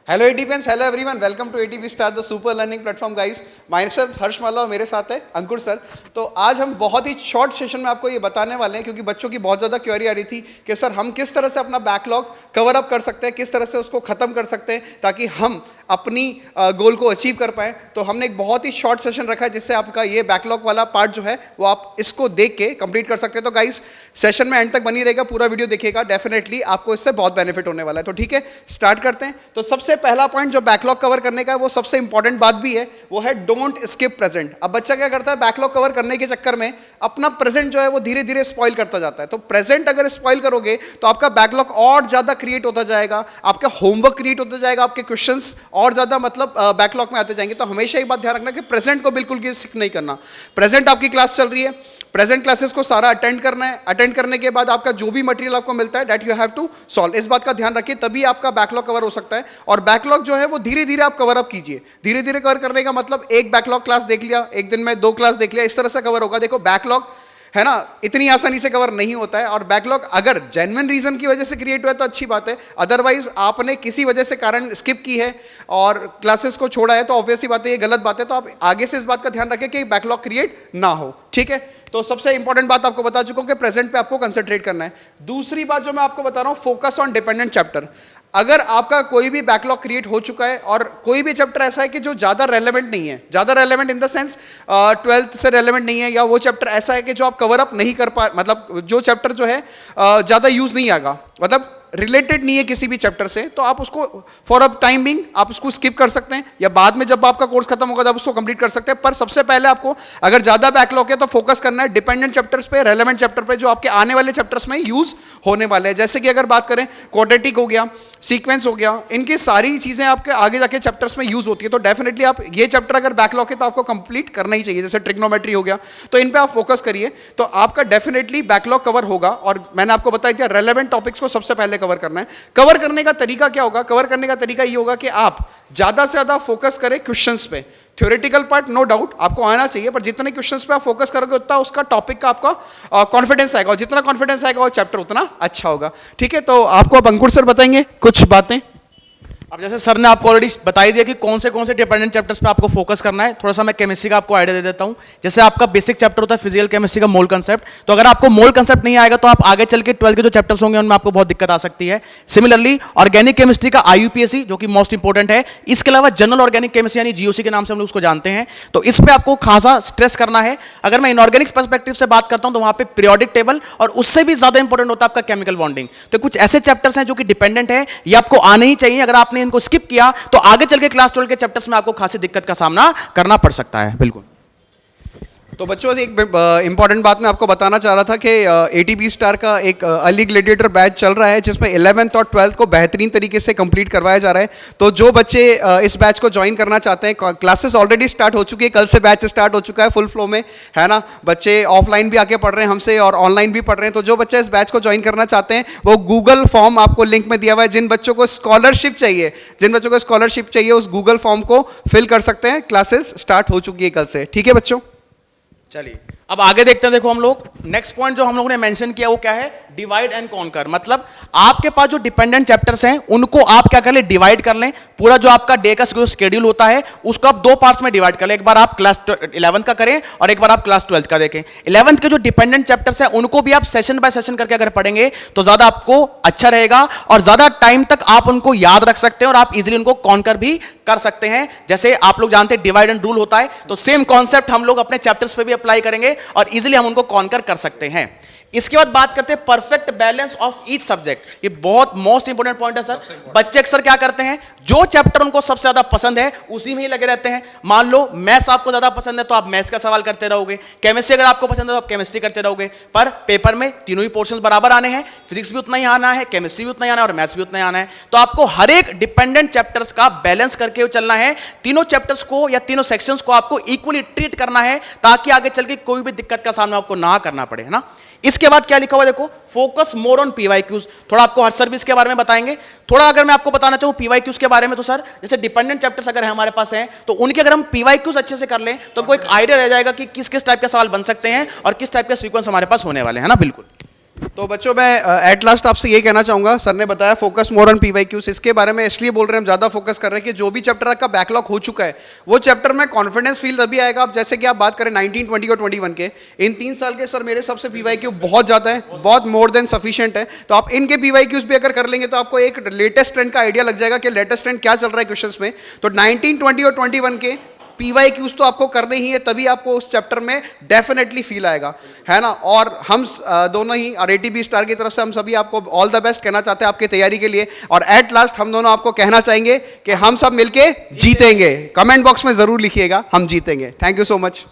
Hello ATPians, hello everyone, welcome to ATP Star the super learning platform guys. Myself Harsh Mala और मेरे साथ है अंकुर sir. तो आज हम बहुत ही शॉर्ट सेशन में आपको ये बताने वाले हैं, क्योंकि बच्चों की बहुत ज़्यादा क्वेरी आ रही थी कि सर हम किस तरह से अपना बैकलॉग कवर अप कर सकते हैं, किस तरह से उसको ख़त्म कर सकते हैं ताकि हम अपनी गोल को अचीव कर पाएँ। तो हमने एक बहुत ही शॉर्ट सेशन रखा है जिससे आपका ये बैकलॉग वाला पार्ट जो है वो आप इसको देख के कंप्लीट कर सकते हैं। तो गाइस सेशन में एंड तक बनी रहेगा, पूरा वीडियो देखिएगा, डेफिनेटली आपको इससे बहुत बेनिफिट होने वाला है। तो ठीक है, स्टार्ट करते हैं। तो सबसे पहला पॉइंट जो बैकलॉग कवर करने का है, वो सबसे इंपॉर्टेंट बात भी है, वो है डोंट स्किप प्रेजेंट। अब बच्चा क्या करता है, बैकलॉग कवर करने के चक्कर में अपना प्रेजेंट जो है वो धीरे धीरे स्पॉइल करता जाता है। तो प्रेजेंट अगर स्पॉइल करोगे तो आपका बैकलॉग और ज्यादा क्रिएट होता जाएगा, आपका होमवर्क क्रिएट होता जाएगा, आपके क्वेश्चंस और ज्यादा मतलब बैकलॉग में आते जाएंगे। तो हमेशा एक बात ध्यान रखना कि प्रेजेंट को बिल्कुल भी स्किप नहीं करना। प्रेजेंट आपकी क्लास चल रही है, प्रेजेंट क्लासेस को सारा अटेंड करना है। अटेंड करने के बाद आपका जो भी मटेरियल आपको मिलता है that you have to solve. इस बात का ध्यान रखिए, तभी आपका बैकलॉग कवर हो सकता है। और बैकलॉग जो है वो धीरे धीरे आप कवर अप कीजिए। धीरे धीरे कवर करने का मतलब एक बैकलॉग क्लास देख लिया, एक दिन में 2 क्लास देख लिया, इस तरह से कवर होगा। देखो बैकलॉग है ना, इतनी आसानी से कवर नहीं होता है। और बैकलॉग अगर जेन्युइन रीजन की वजह से क्रिएट हुआ है तो अच्छी बात है, अदरवाइज आपने किसी वजह से कारण स्किप की है और क्लासेस को छोड़ा है तो ऑब्वियसली बात है ये गलत बात है। तो आप आगे से इस बात का ध्यान रखें कि बैकलॉग क्रिएट ना हो। ठीक है, तो सबसे इंपॉर्टेंट बात आपको बता चुका हूं कि प्रेजेंट पे आपको कंसंट्रेट करना है। दूसरी बात जो मैं आपको बता रहा हूं, फोकस ऑन डिपेंडेंट चैप्टर। अगर आपका कोई भी बैकलॉग क्रिएट हो चुका है और कोई भी चैप्टर ऐसा है कि जो ज़्यादा रेलेवेंट नहीं है, ज़्यादा relevant in the sense 12th से रेलेवेंट नहीं है, या वो चैप्टर ऐसा है कि जो आप कवर अप नहीं कर पा, मतलब जो चैप्टर जो है ज़्यादा यूज़ नहीं आएगा, मतलब रिलेटेड नहीं है किसी भी चैप्टर से, तो आप उसको फॉर अ टाइम बिंग आप उसको स्किप कर सकते हैं, या बाद में जब आपका कोर्स खत्म होगा तब उसको कंप्लीट कर सकते हैं। पर सबसे पहले आपको अगर ज़्यादा बैकलॉग है तो फोकस करना है डिपेंडेंट चैप्टर्स पे, रेलेवेंट चैप्टर पे, जो आपके आने वाले चैप्टर्स में यूज़ होने वाले हैं। जैसे कि अगर बात करें क्वाड्रेटिक हो गया, सीक्वेंस हो गया, इनकी सारी चीज़ें आपके आगे जाके चैप्टर्स में यूज़ होती है। तो डेफिनेटली आप ये चैप्टर अगर बैकलॉग है तो आपको कंप्लीट करना ही चाहिए। जैसे ट्रिग्नोमेट्री हो गया, तो इन पे आप फोकस करिए, तो आपका डेफिनेटली बैकलॉग कवर होगा। और मैंने आपको बताया कि रेलेवेंट टॉपिक्स को सबसे पहले कवर करना है। कवर करने का तरीका क्या होगा? कवर करने का तरीका ये होगा कि आप ज्यादा से ज्यादा फोकस करें क्वेश्चंस पे। थ्योरेटिकल पार्ट नो डाउट आपको आना चाहिए, पर जितने क्वेश्चंस पे आप फोकस करोगे उतना उसका टॉपिक का आपका कॉन्फिडेंस आएगा, और जितना कॉन्फिडेंस आएगा वो चैप्टर उतना अच्छा होगा। ठीक है, तो आपको अब अंकुर सर बताएंगे कुछ बातें। अब जैसे सर ने आपको ऑलरेडी बता ही दिया कि कौन से डिपेंडेंट चैप्टर्स पे आपको फोकस करना है। थोड़ा सा मैं केमिस्ट्री का आपको आइडिया दे देता हूं। जैसे आपका बेसिक चैप्टर होता है फिजिकल केमिस्ट्री का मोल कंसेप्ट, तो अगर आपको मोल कंसेप्ट नहीं आएगा तो आप आगे चल के 12 के जो चैप्टर्स होंगे उनमें आपको बहुत दिक्कत आ सकती है। सिमिलरली ऑर्गेनिक केमिस्ट्री का IUPAC जो कि मोस्ट इंपॉर्टेंट है, इसके अलावा जनरल ऑर्गेनिक केमिस्ट्री यानी GOC के नाम से हम लोग उसको जानते हैं, तो इस पर आपको खासा स्ट्रेस करना है। अगर मैं इनऑर्गेनिक पर्सपेक्टिव से बात करता हूं तो वहां पे पीरियोडिक टेबल, और उससे भी ज्यादा इंपॉर्टेंट होता है आपका केमिकल बॉन्डिंग। तो कुछ ऐसे चैप्टर्स हैं जो कि डिपेंडेंट है, ये आपको आने ही चाहिए। अगर आपने इनको स्किप किया तो आगे चल के क्लास 12 के चैप्टर्स में आपको खासी दिक्कत का सामना करना पड़ सकता है। बिल्कुल। तो बच्चों एक इंपॉर्टेंट बात मैं आपको बताना चाह रहा था कि एटीपी स्टार का एक अर्ली ग्लेडिएटर बैच चल रहा है जिसमें 11th और 12th को बेहतरीन तरीके से कंप्लीट करवाया जा रहा है। तो जो बच्चे इस बैच को ज्वाइन करना चाहते हैं, क्लासेस ऑलरेडी स्टार्ट हो चुकी है, कल से बैच स्टार्ट हो चुका है फुल फ्लो में, है ना। बच्चे ऑफलाइन भी आके पढ़ रहे हैं हमसे और ऑनलाइन भी पढ़ रहे हैं। तो जो बच्चे इस बैच को ज्वाइन करना चाहते हैं वो गूगल फॉर्म आपको लिंक में दिया हुआ है। जिन बच्चों को स्कॉलरशिप चाहिए उस गूगल फॉर्म को फिल कर सकते हैं। क्लासेस स्टार्ट हो चुकी है कल से। ठीक है बच्चों, चलिए अब आगे देखते हैं। देखो हम लोग नेक्स्ट पॉइंट जो हम लोगों ने मेंशन किया वो क्या है? Divide and conquer. मतलब आपके पास जो डिपेंडेंट चैप्टर्स हैं उनको आप क्या कर लें? डिवाइड कर लें। पूरा जो आपका डे का शेड्यूल होता है उसको आप 2 पार्ट्स में डिवाइड कर लें। एक बार आप क्लास 11th का करें और एक बार आप क्लास 12th का देखें। 11th के जो डिपेंडेंट चैप्टर्स हैं उनको भी आप सेशन बाय सेशन करके अगर पढ़ेंगे तो ज्यादा आपको अच्छा रहेगा और ज्यादा टाइम तक आप उनको याद रख सकते हैं और आप इजीली उनको कॉन्कर भी कर सकते हैं। जैसे आप लोग जानते हैं डिवाइड एंड रूल होता है, तो सेम कॉन्सेप्ट हम लोग अपने चैप्टर्स पे भी अप्लाई करेंगे और इजीली हम उनको कॉन्कर कर सकते हैं। इसके बाद बात करते हैं perfect balance of each subject. ये बहुत मोस्ट इंपोर्टेंट पॉइंट है सर। बच्चे अक्सर क्या करते हैं, जो चैप्टर उनको सबसे ज्यादा पसंद है उसी में ही लगे रहते हैं। मान लो मैथ्स आपको ज्यादा पसंद है तो आप मैथ्स का सवाल करते रहोगे, केमिस्ट्री अगर आपको पसंद है तो आप केमिस्ट्री करते रहोगे, पर पेपर में तीनों ही पोर्शंस बराबर आने हैं। फिजिक्स भी उतना ही आना है, केमिस्ट्री भी उतना ही आना है और मैथ्स भी उतना ही आना है। तो आपको हर एक डिपेंडेंट चैप्टर्स का बैलेंस करके चलना है। तीनों चैप्टर्स को या तीनों सेक्शंस को आपको इक्वली ट्रीट करना है ताकि आगे चल के कोई भी दिक्कत का सामना आपको ना करना पड़े, है ना। इसके बाद क्या लिखा हुआ देखो, फोकस मोर ऑन PYQs। थोड़ा आपको हर सर्विस के बारे में बताएंगे। थोड़ा अगर मैं आपको बताना चाहूं PYQs के बारे में, तो सर जैसे डिपेंडेंट चैप्टर्स अगर हमारे पास हैं तो उनके अगर हम PYQs अच्छे से कर लें तो हमको एक आइडिया रह जाएगा कि किस किस टाइप के सवाल बन सकते हैं और किस टाइप के सीक्वेंस हमारे पास होने वाले हैं ना। बिल्कुल। तो बच्चों मैं एट लास्ट आपसे ये कहना चाहूँगा, सर ने बताया फोकस मोर ऑन पीवाईक्यूज, इसके बारे में इसलिए बोल रहे हैं हम ज़्यादा फोकस कर रहे हैं कि जो भी चैप्टर आपका बैकलॉग हो चुका है वो चैप्टर में कॉन्फिडेंस फील तभी आएगा। अब जैसे कि आप बात करें 19, 20 और 21 के, इन 3 साल के सर मेरे हिसाब से पीवाईक्यू बहुत ज़्यादा है, बहुत मोर देन सफिशिएंट है। तो आप इनके पीवाईक्यूज भी अगर कर लेंगे तो आपको एक लेटेस्ट ट्रेंड का आइडिया लग जाएगा कि लेटेस्ट ट्रेंड क्या चल रहा है क्वेश्चंस में। तो 19, 20 और 21 के पीवाईक्यूज तो आपको करने ही है, तभी आपको उस चैप्टर में डेफिनेटली फील आएगा, है ना। और हम दोनों ही और एटीबी स्टार की तरफ से हम सभी आपको ऑल द बेस्ट कहना चाहते हैं आपकी तैयारी के लिए। और एट लास्ट हम दोनों आपको कहना चाहेंगे कि हम सब मिलके जीतेंगे। कमेंट बॉक्स में जरूर लिखिएगा हम जीतेंगे। Thank you so much.